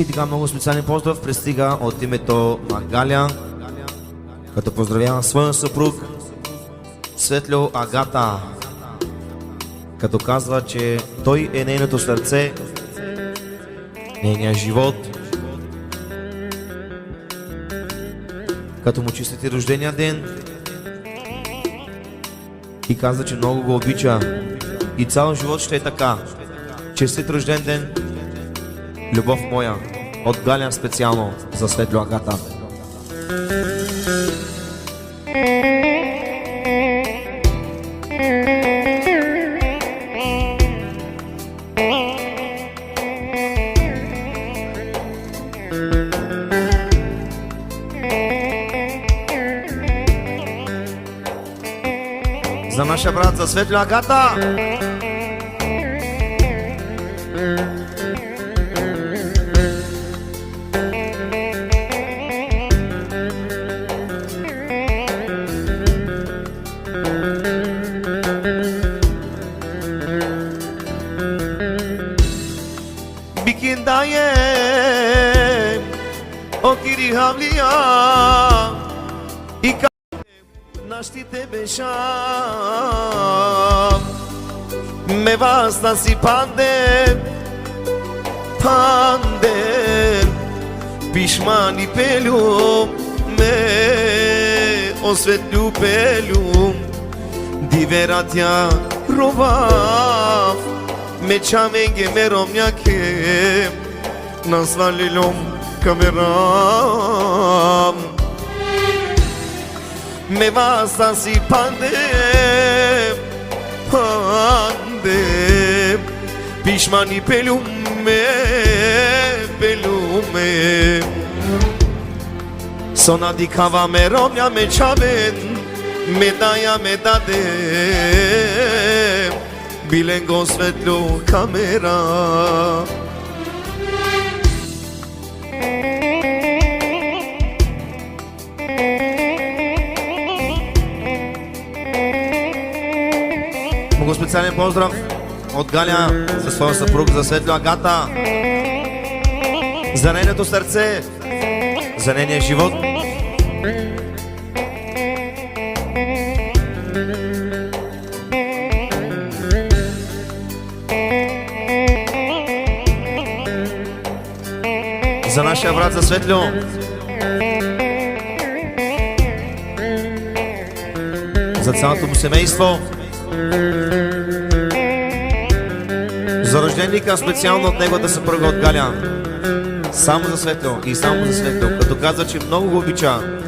И така много специален поздрав пристига от името на Галя, като поздравява своя съпруг Светло Агата, като казва, че той е нейното сърце, нейният живот, като му честити рождения ден и казва, че много го обича и цял живот ще е така. Честит рожден ден, любов моя, от Галя специално за Светло Агата. За нашия брат, за Светло Агата! Бикиндаye окири хавлия и нашите бешам ме васна си панден пишмани пелюм ме осветлю пелюм дивератя ровав me çamenge merom yake nazvalilom kameram me vasasi pandem pişmani pelume sona dikava merom ya me çamen medaya medadem Bilengo Svetlo kamera. Много специален поздрав от Галя за своя съпруг, за Светло Агата, за нейното сърце, за нейния живот. За нашия брат, за Светло, за цялото му семейство, за рожденика специално от неговата съпруга от Галя, само за Светло и само за Светло, като казва, че много го обича.